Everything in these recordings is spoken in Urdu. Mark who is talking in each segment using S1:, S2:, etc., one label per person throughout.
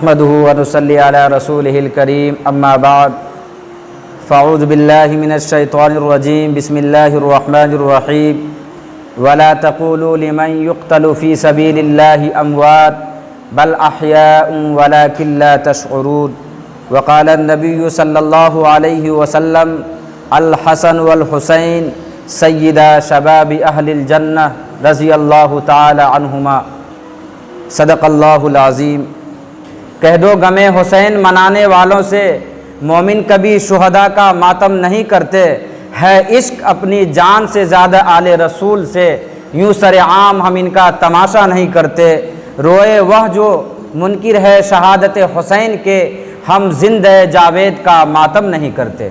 S1: نحمده ونصلي على رسوله الكريم اما بعد فاعوذ بالله من الشيطان الرجيم بسم الله الرحمن الرحيم ولا تقولوا لمن يقتل في سبيل الله اموات بل احياء ولكن لا تشعرون وقال النبي صلى الله عليه وسلم الحسن والحسين سيدا شباب اهل الجنة رضی اللہ تعالی عنہما صدق اللہ العظیم۔ کہہ دو غم حسین منانے والوں سے مومن کبھی شہداء کا ماتم نہیں کرتے، ہے عشق اپنی جان سے زیادہ آل رسول سے، یوں سر عام ہم ان کا تماشا نہیں کرتے، روئے وہ جو منکر ہے شہادت حسین کے، ہم زندہ جاوید کا ماتم نہیں کرتے۔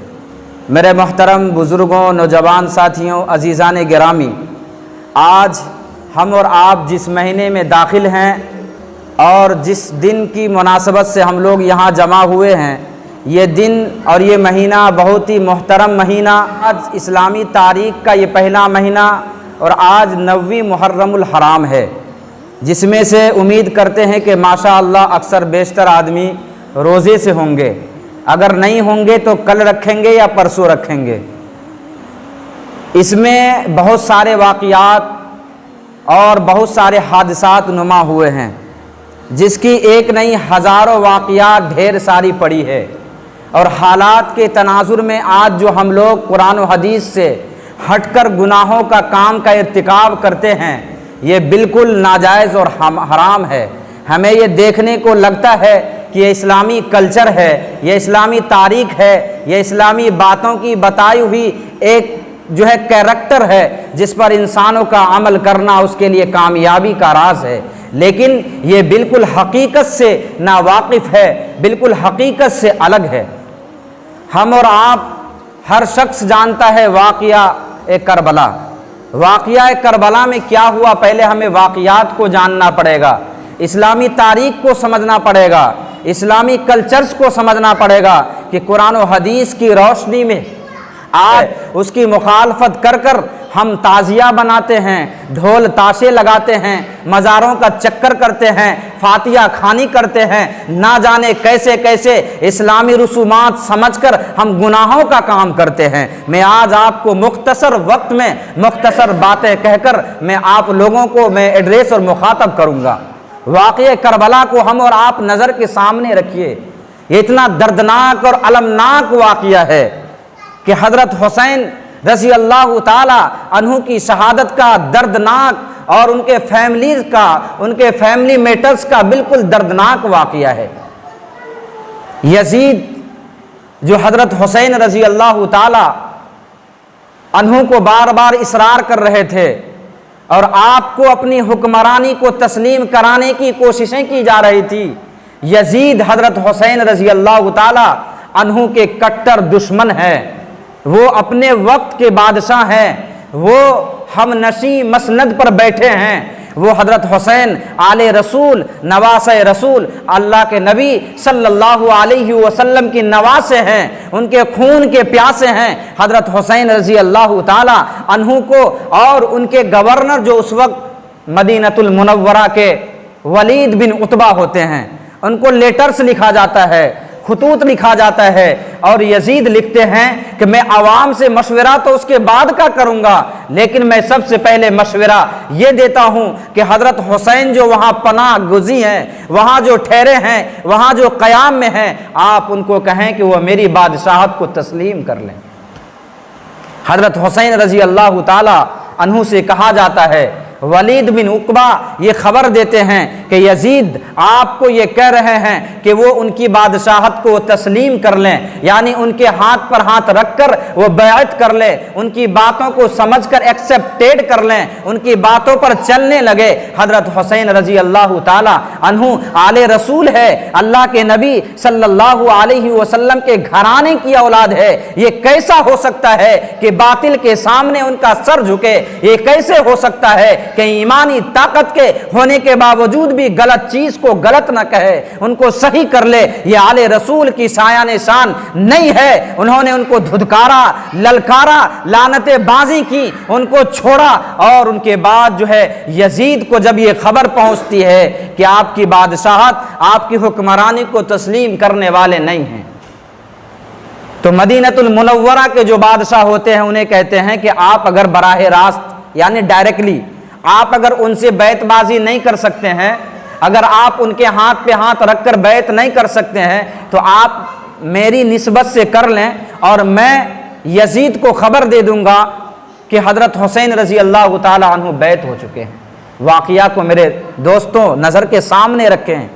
S1: میرے محترم بزرگوں، نوجوان ساتھیوں، عزیزان گرامی، آج ہم اور آپ جس مہینے میں داخل ہیں اور جس دن کی مناسبت سے ہم لوگ یہاں جمع ہوئے ہیں، یہ دن اور یہ مہینہ بہت ہی محترم مہینہ، آج اسلامی تاریخ کا یہ پہلا مہینہ اور آج 9ویں محرم الحرام ہے، جس میں سے امید کرتے ہیں کہ ماشاءاللہ اکثر بیشتر آدمی روزے سے ہوں گے، اگر نہیں ہوں گے تو کل رکھیں گے یا پرسوں رکھیں گے۔ اس میں بہت سارے واقعات اور بہت سارے حادثات نما ہوئے ہیں، جس کی ایک نہیں ہزاروں واقعات ڈھیر ساری پڑی ہے، اور حالات کے تناظر میں آج جو ہم لوگ قرآن و حدیث سے ہٹ کر گناہوں کا کام کا ارتکاب کرتے ہیں، یہ بالکل ناجائز اور حرام ہے۔ ہمیں یہ دیکھنے کو لگتا ہے کہ یہ اسلامی کلچر ہے، یہ اسلامی تاریخ ہے، یہ اسلامی باتوں کی بتائی ہوئی ایک جو ہے کیریکٹر ہے جس پر انسانوں کا عمل کرنا اس کے لیے کامیابی کا راز ہے، لیکن یہ بالکل حقیقت سے ناواقف ہے، بالکل حقیقت سے الگ ہے۔ ہم اور آپ ہر شخص جانتا ہے واقعہ کربلا۔ واقعہ کربلا میں کیا ہوا، پہلے ہمیں واقعات کو جاننا پڑے گا، اسلامی تاریخ کو سمجھنا پڑے گا، اسلامی کلچرز کو سمجھنا پڑے گا کہ قرآن و حدیث کی روشنی میں آج اس کی مخالفت کر کر ہم تعزیہ بناتے ہیں، ڈھول تاشے لگاتے ہیں، مزاروں کا چکر کرتے ہیں، فاتحہ خوانی کرتے ہیں، نہ جانے کیسے کیسے اسلامی رسومات سمجھ کر ہم گناہوں کا کام کرتے ہیں۔ میں آج آپ کو مختصر وقت میں مختصر باتیں کہہ کر میں آپ لوگوں کو میں ایڈریس اور مخاطب کروں گا۔ واقعہ کربلا کو ہم اور آپ نظر کے سامنے رکھیے، یہ اتنا دردناک اور المناک واقعہ ہے کہ حضرت حسین رضی اللہ تعالی عنہ کی شہادت کا دردناک اور ان کے فیملی میٹرز کا بالکل دردناک واقعہ ہے۔ یزید جو حضرت حسین رضی اللہ تعالی عنہ کو بار بار اصرار کر رہے تھے اور آپ کو اپنی حکمرانی کو تسلیم کرانے کی کوششیں کی جا رہی تھی، یزید حضرت حسین رضی اللہ تعالی عنہ کے کٹر دشمن ہے، وہ اپنے وقت کے بادشاہ ہیں، وہ ہم نشیں مسند پر بیٹھے ہیں، وہ حضرت حسین آل رسول نواسہ رسول اللہ کے نبی صلی اللہ علیہ وسلم کی نواسے ہیں، ان کے خون کے پیاسے ہیں۔ حضرت حسین رضی اللہ تعالی عنہ کو اور ان کے گورنر جو اس وقت مدینہ المنورہ کے ولید بن عتبہ ہوتے ہیں، ان کو لیٹرز لکھا جاتا ہے، خطوط لکھا جاتا ہے، اور یزید لکھتے ہیں کہ میں عوام سے مشورہ تو اس کے بعد کا کروں گا، لیکن میں سب سے پہلے مشورہ یہ دیتا ہوں کہ حضرت حسین جو وہاں پناہ گزی ہیں، وہاں جو ٹھہرے ہیں، وہاں جو قیام میں ہیں، آپ ان کو کہیں کہ وہ میری بادشاہت کو تسلیم کر لیں۔ حضرت حسین رضی اللہ تعالی عنہ سے کہا جاتا ہے، ولید بن عقبہ یہ خبر دیتے ہیں کہ یزید آپ کو یہ کہہ رہے ہیں کہ وہ ان کی بادشاہت کو تسلیم کر لیں، یعنی ان کے ہاتھ پر ہاتھ رکھ کر وہ بیعت کر لیں، ان کی باتوں کو سمجھ کر ایکسیپٹیڈ کر لیں، ان کی باتوں پر چلنے لگے۔ حضرت حسین رضی اللہ تعالی عنہ آل رسول ہے، اللہ کے نبی صلی اللہ علیہ وسلم کے گھرانے کی اولاد ہے، یہ کیسا ہو سکتا ہے کہ باطل کے سامنے ان کا سر جھکے؟ یہ کیسے ہو سکتا ہے کہ ایمانی طاقت کے ہونے کے باوجود بھی غلط چیز کو غلط نہ کہے، ان کو صحیح کر لے۔ یہ آل رسول کی سایہ نشان نہیں ہے۔ انہوں نے ان کو دھدکارا، للکارا، لعنتیں بازی کی، ان کو چھوڑا، اور ان کے بعد جو ہے یزید کو جب یہ خبر پہنچتی ہے کہ آپ کی بادشاہت، آپ کی حکمرانی کو تسلیم کرنے والے نہیں ہیں، تو مدینۃ المنورہ کے جو بادشاہ ہوتے ہیں انہیں کہتے ہیں کہ آپ اگر براہ راست یعنی ڈائریکٹلی آپ اگر ان سے بیعت بازی نہیں کر سکتے ہیں، اگر آپ ان کے ہاتھ پہ ہاتھ رکھ کر بیعت نہیں کر سکتے ہیں، تو آپ میری نسبت سے کر لیں، اور میں یزید کو خبر دے دوں گا کہ حضرت حسین رضی اللہ تعالی عنہ بیعت ہو چکے ہیں۔ واقعہ کو میرے دوستوں نظر کے سامنے رکھیں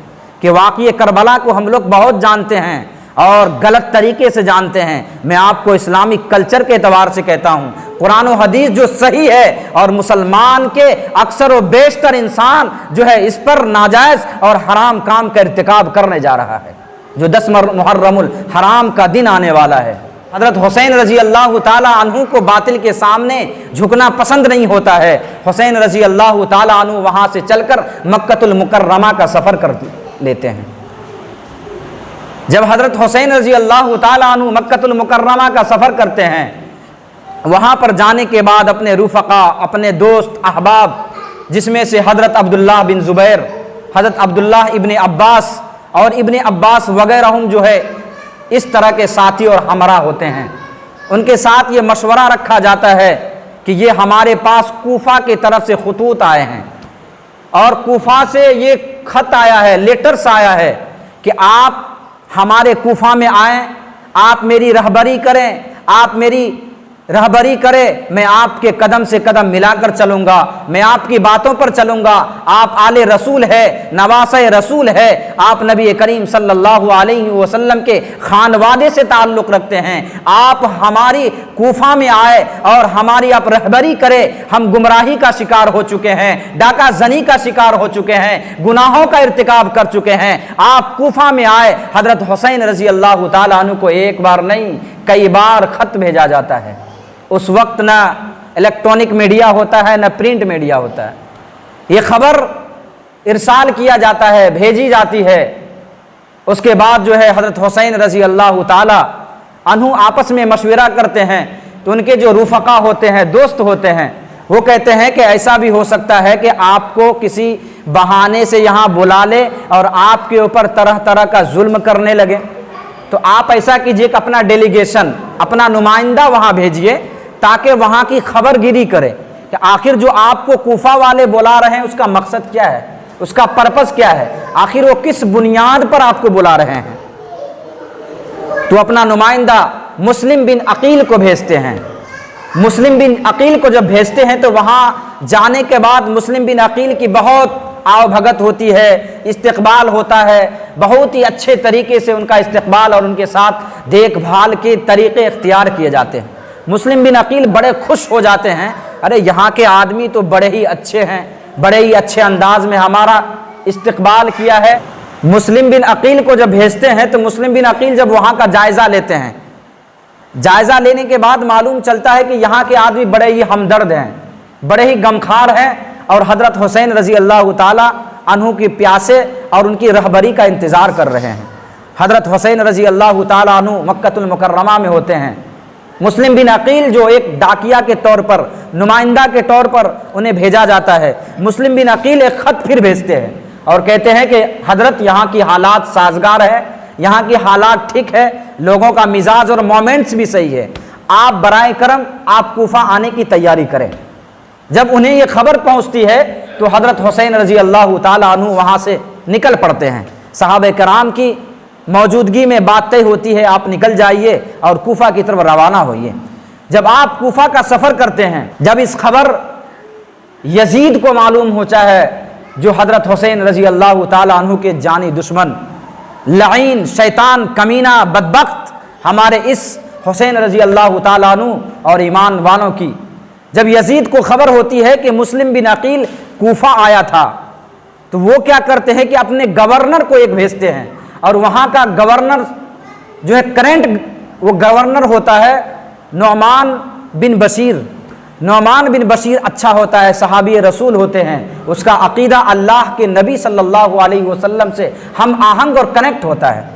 S1: کہ واقعہ کربلا کو ہم لوگ بہت جانتے ہیں اور غلط طریقے سے جانتے ہیں۔ میں آپ کو اسلامی کلچر کے اعتبار سے کہتا ہوں، قرآن و حدیث جو صحیح ہے، اور مسلمان کے اکثر و بیشتر انسان جو ہے اس پر ناجائز اور حرام کام کا ارتکاب کرنے جا رہا ہے، جو 10 محرم الحرام کا دن آنے والا ہے۔ حضرت حسین رضی اللہ تعالی عنہ کو باطل کے سامنے جھکنا پسند نہیں ہوتا ہے۔ حسین رضی اللہ تعالی عنہ وہاں سے چل کر مکہ المکرمہ کا سفر کر لیتے ہیں۔ جب حضرت حسین رضی اللہ تعالی عنہ مکہ المکرمہ کا سفر کرتے ہیں، وہاں پر جانے کے بعد اپنے رفقا، اپنے دوست احباب، جس میں سے حضرت عبداللہ بن زبیر، حضرت عبداللہ ابن عباس اور ابن عباس وغیرہ جو ہے اس طرح کے ساتھی اور ہمراہ ہوتے ہیں، ان کے ساتھ یہ مشورہ رکھا جاتا ہے کہ یہ ہمارے پاس کوفہ کی طرف سے خطوط آئے ہیں، اور کوفہ سے یہ خط آیا ہے، لیٹرز آیا ہے کہ آپ ہمارے کوفہ میں آئیں، آپ میری رہبری کریں، آپ میری رہبری کرے، میں آپ کے قدم سے قدم ملا کر چلوں گا، میں آپ کی باتوں پر چلوں گا، آپ آل رسول ہے، نواسہ رسول ہے، آپ نبی کریم صلی اللہ علیہ وسلم کے خانوادے سے تعلق رکھتے ہیں، آپ ہماری کوفہ میں آئے اور ہماری آپ رہبری کرے، ہم گمراہی کا شکار ہو چکے ہیں، ڈاکہ زنی کا شکار ہو چکے ہیں، گناہوں کا ارتکاب کر چکے ہیں، آپ کوفہ میں آئے۔ حضرت حسین رضی اللہ تعالیٰ عنہ کو ایک بار نہیں کئی بار خط بھیجا جاتا ہے۔ اس وقت نہ الیکٹرانک میڈیا ہوتا ہے، نہ پرنٹ میڈیا ہوتا ہے، یہ خبر ارسال کیا جاتا ہے، بھیجی جاتی ہے۔ اس کے بعد جو ہے حضرت حسین رضی اللہ تعالی عنہ آپس میں مشورہ کرتے ہیں، تو ان کے جو رفقا ہوتے ہیں، دوست ہوتے ہیں، وہ کہتے ہیں کہ ایسا بھی ہو سکتا ہے کہ آپ کو کسی بہانے سے یہاں بلا لے اور آپ کے اوپر طرح طرح کا ظلم کرنے لگے، تو آپ ایسا کیجئے کہ اپنا ڈیلیگیشن، اپنا نمائندہ وہاں بھیجئے، تاکہ وہاں کی خبر گیری کرے کہ آخر جو آپ کو کوفہ والے بلا رہے ہیں اس کا مقصد کیا ہے، اس کا پرپس کیا ہے، آخر وہ کس بنیاد پر آپ کو بلا رہے ہیں۔ تو اپنا نمائندہ مسلم بن عقیل کو بھیجتے ہیں۔ مسلم بن عقیل کو جب بھیجتے ہیں تو وہاں جانے کے بعد مسلم بن عقیل کی بہت آؤ بھگت ہوتی ہے، استقبال ہوتا ہے، بہت ہی اچھے طریقے سے ان کا استقبال اور ان کے ساتھ دیکھ بھال کے طریقے اختیار کیے جاتے ہیں۔ مسلم بن عقیل بڑے خوش ہو جاتے ہیں، ارے یہاں کے آدمی تو بڑے ہی اچھے ہیں، بڑے ہی اچھے انداز میں ہمارا استقبال کیا ہے۔ مسلم بن عقیل کو جب بھیجتے ہیں تو مسلم بن عقیل جب وہاں کا جائزہ لیتے ہیں، جائزہ لینے کے بعد معلوم چلتا ہے کہ یہاں کے آدمی بڑے ہی ہمدرد ہیں، بڑے ہی غمخوار ہیں، اور حضرت حسین رضی اللہ تعالی عنہ کی پیاسے اور ان کی رہبری کا انتظار کر رہے ہیں۔ حضرت حسین رضی اللہ تعالی عنہ مکہ المکرمہ میں ہوتے ہیں۔ مسلم بن عقیل جو ایک ڈاکیہ کے طور پر، نمائندہ کے طور پر انہیں بھیجا جاتا ہے، مسلم بن عقیل ایک خط پھر بھیجتے ہیں اور کہتے ہیں کہ حضرت یہاں کی حالات سازگار ہے، یہاں کی حالات ٹھیک ہے، لوگوں کا مزاج اور مومنٹس بھی صحیح ہے، آپ برائے کرم آپ کوفہ آنے کی تیاری کریں۔ جب انہیں یہ خبر پہنچتی ہے تو حضرت حسین رضی اللہ تعالیٰ عنہ وہاں سے نکل پڑتے ہیں۔ صحابہ کرام کی موجودگی میں بات طے ہوتی ہے، آپ نکل جائیے اور کوفہ کی طرف روانہ ہوئیے۔ جب آپ کوفہ کا سفر کرتے ہیں، جب اس خبر یزید کو معلوم ہوتا ہے، جو حضرت حسین رضی اللہ تعالیٰ عنہ کے جانی دشمن، لعین، شیطان، کمینہ، بدبخت ہمارے اس حسین رضی اللہ تعالیٰ عنہ اور ایمان والوں کی، جب یزید کو خبر ہوتی ہے کہ مسلم بن عقیل کوفہ آیا تھا، تو وہ کیا کرتے ہیں کہ اپنے گورنر کو ایک بھیجتے ہیں، اور وہاں کا گورنر جو ہے کرنٹ وہ گورنر ہوتا ہے نعمان بن بشیر، نعمان بن بشیر اچھا ہوتا ہے، صحابی رسول ہوتے ہیں، اس کا عقیدہ اللہ کے نبی صلی اللہ علیہ وسلم سے ہم آہنگ اور کنیکٹ ہوتا ہے۔